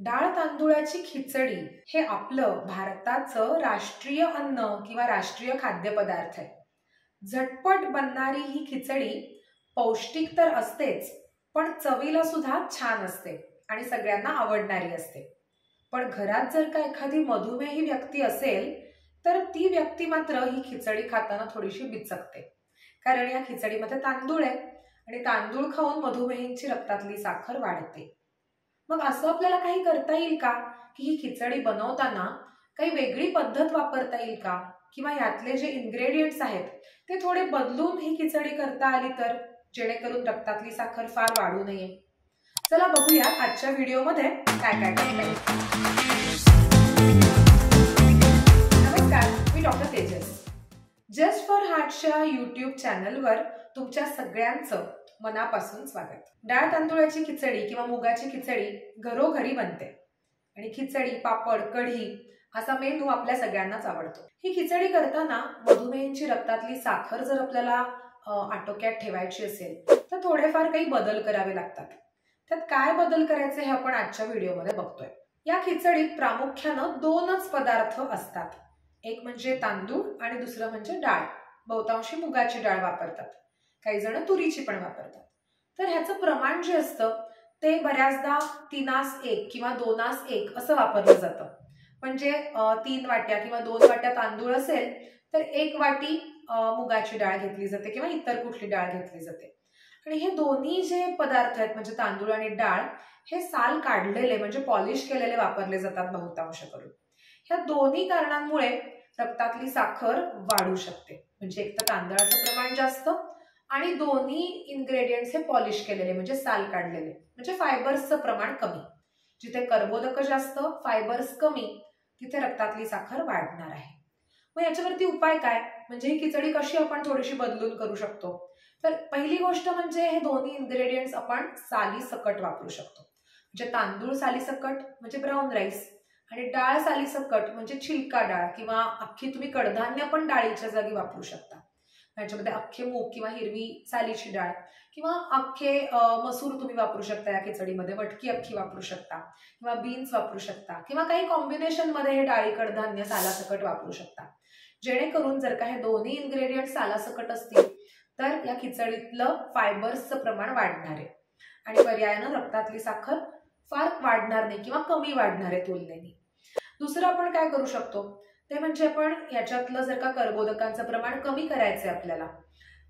डाळ तांदूळाची खिचडी हे आपलं भारताचं राष्ट्रीय अन्न किंवा राष्ट्रीय खाद्यपदार्थ आहे। झटपट बनणारी ही खिचडी पौष्टिक तर असतेच, पण चवीला सुद्धा छान असते आणि सगळ्यांना आवडणारी असते। पण घरात जर का एखादी मधुमेही व्यक्ती असेल तर ती व्यक्ती मात्र ही खिचडी खाताना थोडीशी बिचकते, कारण या खिचडीमध्ये तांदूळ आहे आणि तांदूळ खाऊन मधुमेहींची रक्तातली साखर वाढते। मग असं आपल्याला काही करता येईल का की ही खिचडी बनवताना काही वेगळी पद्धत वापरता येईल का, किंवा यातले जे इन्ग्रेडियंट्स आहेत ते थोडे बदलून ही खिचडी करता आली तर, जेणेकरून रक्तातली साखर फार वाढू नये। चला बघूया आजच्या व्हिडिओमध्ये काय काय करता येईल। नमस्कार, मी डॉक्टर तेजस। जस्ट फॉर हार्टच्या यूट्यूब चॅनलवर तुमच्या सगळ्यांचं मनापासून स्वागत। डाळ तांदूळाची खिचडी किंवा मुगाची खिचडी घरोघरी बनते आणि खिचडी, पापड, कढी असा मेनू आपल्या सगळ्यांनाच आवडतो। ही खिचडी करताना मधुमेहींची रक्तातली साखर जर आपल्याला आटोक्यात ठेवायची असेल तर थोडेफार काही बदल करावे लागतात। त्यात काय बदल करायचे हे आपण आजच्या व्हिडिओमध्ये बघतोय। या खिचडीत प्रामुख्यानं दोनच पदार्थ असतात, एक म्हणजे तांदूळ आणि दुसरं म्हणजे डाळ। बहुतांशी मुगाची डाळ वापरतात, काही जण तुरीची पण वापरतात। तर ह्याचं प्रमाण जे असतं ते बऱ्याचदा 3:1 किंवा 2:1 असं वापरलं जातं। म्हणजे 3 वाट्या किंवा 2 वाट्या तांदूळ असेल तर 1 वाटी मुगाची डाळ घेतली जाते किंवा इतर कुठली डाळ घेतली जाते। आणि हे दोन्ही जे पदार्थ आहेत म्हणजे तांदूळ आणि डाळ हे साल काढलेले म्हणजे पॉलिश केलेले वापरले जातात बहुतांश करून। ह्या दोन्ही कारणांमुळे रक्तातली साखर वाढू शकते। म्हणजे एक तर तांदळाचं प्रमाण जास्त आणि दोन्ही इन्ग्रेडियंट्स हे पॉलिश केलेले म्हणजे साल काढलेले, म्हणजे फायबर्सचं प्रमाण कमी। जिथे कर्बोदक जास्त, फायबर्स कमी, तिथे रक्तातली साखर वाढणार आहे। मग याच्यावरती उपाय काय, म्हणजे ही खिचडी कशी आपण थोडीशी बदलून करू शकतो? तर पहिली गोष्ट म्हणजे हे दोन्ही इन्ग्रेडियंट्स आपण साली सकट वापरू शकतो। म्हणजे तांदूळ साली सकट म्हणजे ब्राऊन राईस, आणि डाळ साली सकट म्हणजे छिलका डाळ किंवा अख्खी तुम्ही कडधान्य पण डाळीच्या जागी वापरू शकता। याच्यामध्ये अख्खे मूग किंवा हिरवी सालीची डाळ किंवा अख्खे मसूर तुम्ही वापरू शकता या खिचडीमध्ये, मटकी अख्खी वापरू शकता किंवा बीन्स वापरू शकता किंवा काही कॉम्बिनेशन मध्ये हे डाळी कडधान्य सालासकट वापरू शकता। जेणेकरून जर का हे दोन्ही इन्ग्रेडियंट सालासकट असतील तर या खिचडीतलं फायबर्सचं प्रमाण वाढणार आहे आणि पर्यायानं रक्तातली साखर फार वाढणार नाही किंवा कमी वाढणार आहे तुलनेने। दुसरं आपण काय करू शकतो ते म्हणजे आपण याच्यातलं जर का कर्बोदकांचं प्रमाण कमी करायचंय आपल्याला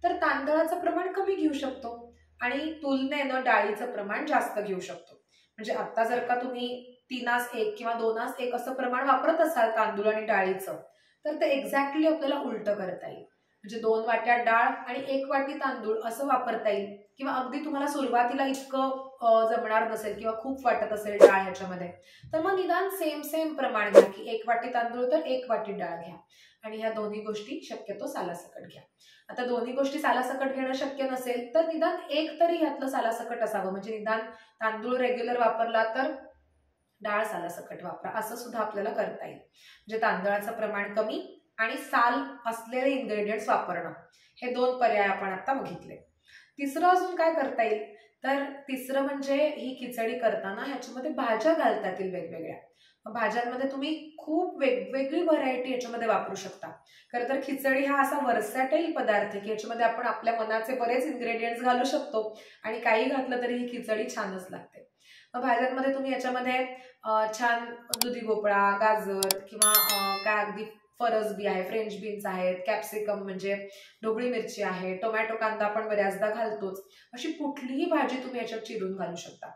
तर तांदळाचं प्रमाण कमी घेऊ शकतो आणि तुलनेनं डाळीचं प्रमाण जास्त घेऊ शकतो। म्हणजे आता जर का तुम्ही 3:1 किंवा 2:1 असं प्रमाण वापरत असाल तांदूळ आणि डाळीचं तर ते एक्झॅक्टली आपल्याला उलट करता येईल। म्हणजे 2 वाट्या डाळ आणि 1 वाटी तांदूळ असं वापरता येईल, किंवा अगदी तुम्हाला सुरुवातीला इतकं जमणार नसेल किंवा खूप वाटत असेल डाळ ह्याच्यामध्ये तर मग निदान सेम प्रमाण घ्या की 1 वाटी तांदूळ तर 1 वाटी डाळ घ्या आणि ह्या दोन्ही गोष्टी शक्यतो सालासकट घ्या। आता दोन्ही गोष्टी सालासकट घेणं शक्य नसेल तर निदान एक तरी ह्यातलं सालासकट असावं, म्हणजे निदान तांदूळ रेग्युलर वापरला तर डाळ सालासकट वापरा, असं सुद्धा आपल्याला करता येईल। म्हणजे तांदळाचं प्रमाण कमी आणि साल असलेले इन्ग्रेडियंट्स वापरणं, हे दोन पर्याय आपण आता बघितले। तिसरं अजून काय करता येईल तर तिसरं म्हणजे ही खिचडी करताना ह्याच्यामध्ये भाज्या घालता येतील वेगवेगळ्या। भाज्यांमध्ये तुम्ही खूप वेगवेगळी व्हरायटी याच्यामध्ये वापरू शकता। खरं तर खिचडी हा असा वर्सॅटाईल पदार्थ आहे की याच्यामध्ये आपण आपल्या मनाचे बरेच इन्ग्रेडियंट्स घालू शकतो आणि काही घातलं तरी ही खिचडी छानच लागते। भाज्यांमध्ये तुम्ही याच्यामध्ये छान दुधी भोपळा, गाजर किंवा काय अगदी फरसबी आहे, फ्रेंच बीन्स आहेत, कॅप्सिकम म्हणजे ढोबळी मिरची आहे, टोमॅटो कांदा आपण बऱ्याचदा घालतोच, अशी कुठलीही भाजी तुम्ही याच्यात चिरून घालू शकता।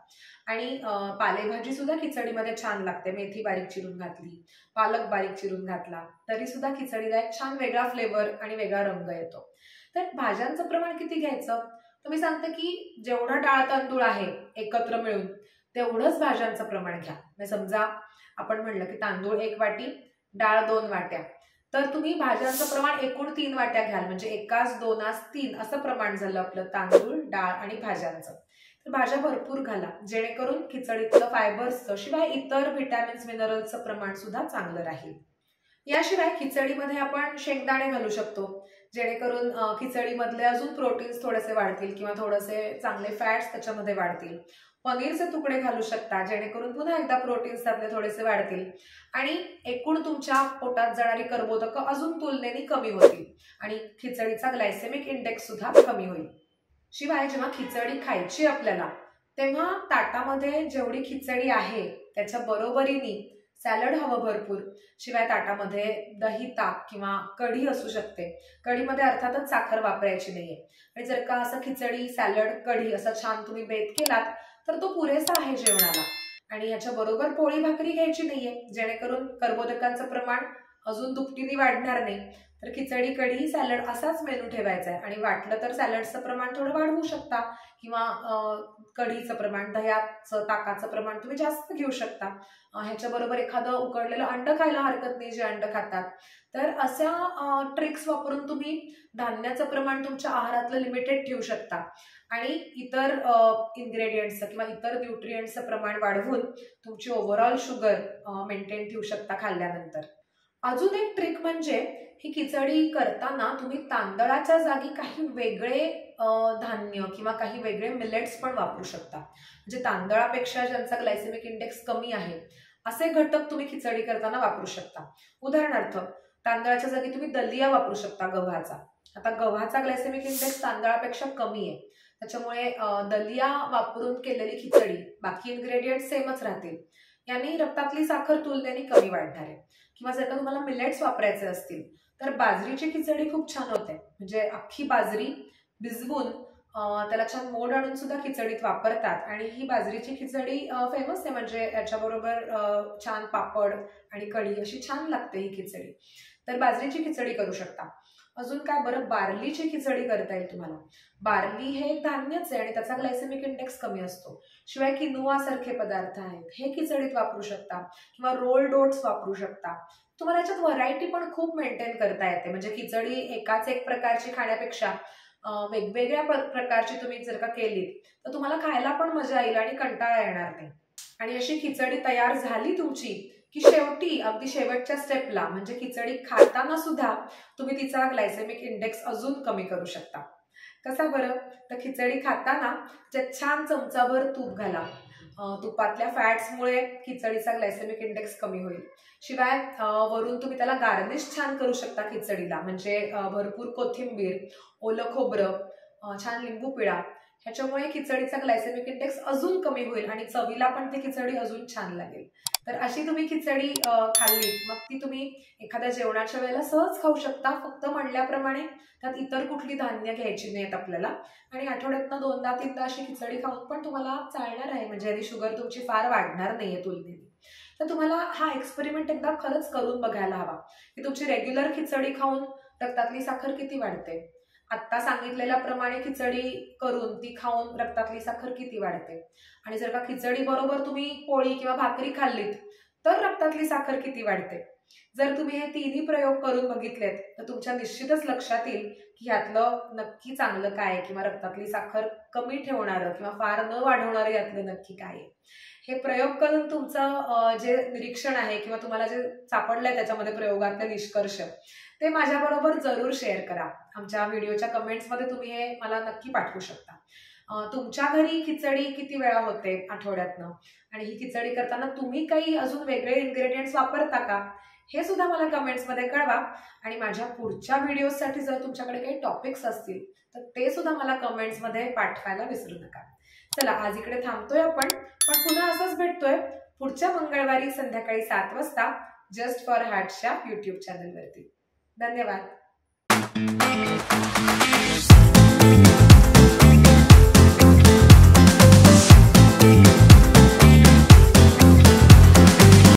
आणि पालेभाजी सुद्धा खिचडीमध्ये छान लागते। मेथी बारीक चिरून घातली, पालक बारीक चिरून घातला तरी सुद्धा खिचडीला एक छान वेगळा फ्लेवर आणि वेगळा रंग येतो। तर भाज्यांचं प्रमाण किती घ्यायचं तर मी सांगते की जेवढा डाळ तांदूळ आहे एकत्र मिळून तेवढंच भाज्यांचं प्रमाण घ्या। म्हणजे समजा आपण म्हणलं की तांदूळ 1 वाटी, डाळ 2 वाट्या, तर तुम्ही भाज्यांचं प्रमाण एकूण 3 वाट्या घ्याल, म्हणजे 1:2:3 असं प्रमाण झालं आपलं तांदूळ, डाळ आणि भाज्यांचं। तर भाज्या भरपूर घाला जेणेकरून खिचडीतलं फायबर्सचं शिवाय इतर व्हिटॅमिन्स मिनरल्सचं प्रमाण सुद्धा चांगलं राहील। याशिवाय खिचडीमध्ये आपण शेंगदाणे घालू शकतो। जेणेकरून खिचडीमधले अजून प्रोटीन्स थोडेसे वाढतील किंवा थोडेसे चांगले फॅट्स त्याच्यामध्ये वाढतील. पनीरचे तुकडे घालू शकता जेणेकरून पुन्हा एकदा प्रोटीन्स त्यातले थोडेसे वाढतील आणि एकूण तुमच्या पोटात जाणारी कर्बोदकं अजून तुलनेने कमी होतील आणि खिचडीचा ग्लायसेमिक इंडेक्स सुद्धा कमी होईल. शिवाय जेव्हा खिचडी खायची आपल्याला तेव्हा ताटामध्ये जेवढी खिचडी आहे त्याच्या बरोबरीने सॅलड हवं भरपूर. शिवाय ताटामध्ये दही, ताक किंवा कढी असू शकते. कढीमध्ये अर्थातच साखर वापरायची नाहीये आणि जर का असं खिचडी, सॅलड, कढी असं छान तुम्ही बेत केलात तर तो पुरेसा आहे जेवणाला. आणि याच्या बरोबर पोळी भाकरी घ्यायची नाहीये जेणेकरून कर्बोदकांचं प्रमाण अजून दुपटीने वाढणार नाही. तर खिचडी, कढी, सॅलड असाच मेनू ठेवायचा आहे आणि वाटलं तर सॅलडचं प्रमाण थोडं वाढवू शकता किंवा कढीचं प्रमाण, दह्याचं, ताकाचं प्रमाण तुम्ही जास्त घेऊ शकता. ह्याच्याबरोबर एखादं उकडलेलं अंड खायला हरकत नाही जे अंड खातात. तर अशा ट्रिक्स वापरून तुम्ही धान्याचं प्रमाण तुमच्या आहारातलं लिमिटेड ठेवू शकता आणि इतर इन्ग्रेडियंट्सचं किंवा इतर न्यूट्रिएंट्सचं प्रमाण वाढवून तुमची ओव्हरऑल शुगर मेंटेन ठेवू शकता खाल्ल्यानंतर. अजून एक ट्रिक म्हणजे ही खिचडी करताना तुम्ही तांदळाच्या जागी काही वेगळे धान्य किंवा काही वेगळे मिलेट्स पण वापरू शकता. म्हणजे तांदळापेक्षा ज्यांचा ग्लायसेमिक इंडेक्स कमी आहे असे घटक तुम्ही खिचडी करताना वापरू शकता. उदाहरणार्थ तांदळाच्या जागी तुम्ही दलिया वापरू शकता गव्हाचा. आता गव्हाचा ग्लायसेमिक इंडेक्स तांदळापेक्षा कमी आहे त्याच्यामुळे दलिया वापरून केलेली खिचडी, बाकी इन्ग्रेडियंट सेमच राहतील, यांनी रक्तातली साखर तुलनेने कमी वाढणार आहे. किंवा जर का तुम्हाला मिलेट्स वापरायचे असतील तर बाजरीची खिचडी खूप छान होते. म्हणजे अख्खी बाजरी भिजवून त्याला छान मोड आणून सुद्धा खिचडीत वापरतात आणि ही बाजरीची खिचडी फेमस आहे. म्हणजे याच्याबरोबर छान पापड आणि कढी अशी छान लागते ही खिचडी. तर बाजरीची खिचडी करू शकता. अजून काय बरं, बार्लीची खिचडी करता येईल तुम्हाला. बार्ली हे एक धान्यच आहे आणि त्याचा ग्लायसेमिक इंडेक्स कमी असतो. शिवाय किनुआ सारखे पदार्थ आहेत, हे खिचडीत वापरू शकता किंवा रोल्ड ओट्स वापरू शकता. तुम्हाला याच्यात व्हरायटी पण खूप मेंटेन करता येते. म्हणजे खिचडी एकाच एक प्रकारची खाण्यापेक्षा वेगवेगळ्या प्रकारची तुम्ही जर का केलीत तर तुम्हाला खायला पण मजा येईल आणि कंटाळा येणार नाही. आणि अशी खिचडी तयार झाली तुमची की शेवटी अगदी शेवटच्या स्टेपला म्हणजे खिचडी खाताना सुद्धा तुम्ही तिचा ग्लायसेमिक इंडेक्स अजून कमी करू शकता. कसा बरं, तर खिचडी खाताना त्यात छान चमचाभर तूप घाला. तुपातल्या फॅट्समुळे खिचडीचा ग्लायसेमिक इंडेक्स कमी होईल. शिवाय वरून तुम्ही त्याला गार्निश छान करू शकता खिचडीला. म्हणजे भरपूर कोथिंबीर, ओलं खोबरं, छान लिंबू पिळा. ह्याच्यामुळे खिचडीचा ग्लायसेमिक इंडेक्स अजून कमी होईल आणि चवीला पण ती खिचडी अजून छान लागेल. तर अशी तुम्ही खिचडी खाल्ली मग ती तुम्ही एखाद्या जेवणाच्या वेळेला सहज खाऊ शकता. फक्त म्हणल्याप्रमाणे त्यात इतर कुठली धान्य घ्यायची नाहीत आपल्याला आणि आठवड्यातनं 2दा-3दा अशी खिचडी खाऊन पण तुम्हाला चालणार आहे. म्हणजे याची शुगर तुमची फार वाढणार नाहीये तुलनेने. तर तुम्हाला हा एक्सपेरिमेंट एकदा खरंच करून बघायला हवा की तुमची रेग्युलर खिचडी खाऊन रक्तातली साखर किती वाढते, आत्ता सांगितलेल्याप्रमाणे खिचडी करून ती खाऊन रक्तातली साखर किती वाढते आणि जर का खिचडी बरोबर तुम्ही पोळी किंवा भाकरी खाल्लीत तर रक्तातली साखर किती वाढते. जर तुम्ही हे तिन्ही प्रयोग करून बघितलेत तर तुमच्या निश्चितच लक्षात येईल की ह्यातलं नक्की चांगलं काय किंवा रक्तातली साखर कमी ठेवणारं किंवा फार न वाढवणारं यातलं नक्की काय आहे. हे प्रयोग करून तुमचं जे निरीक्षण आहे किंवा तुम्हाला जे सापडलंय त्याच्यामध्ये प्रयोगातले निष्कर्ष ते माझ्याबरोबर जरूर शेअर करा. आमच्या व्हिडिओच्या कमेंट्समध्ये तुम्ही हे मला नक्की पाठवू शकता. तुमच्या घरी खिचडी किती वेळा होते आठवड्यातनं आणि ही खिचडी करताना तुम्ही काही अजून वेगळे इन्ग्रेडियंट्स वापरता का हे सुद्धा मला कमेंट्समध्ये कळवा. आणि माझ्या पुढच्या व्हिडिओसाठी जर तुमच्याकडे काही टॉपिक्स असतील तर ते सुद्धा मला कमेंट्समध्ये पाठवायला विसरू नका. चला आज इकडे थांबतोय आपण, पण पुन्हा असंच भेटतोय पुढच्या मंगळवारी संध्याकाळी 7 वाजता जस्ट फॉर हार्टच्या YouTube चॅनलवरती. धन्यवाद.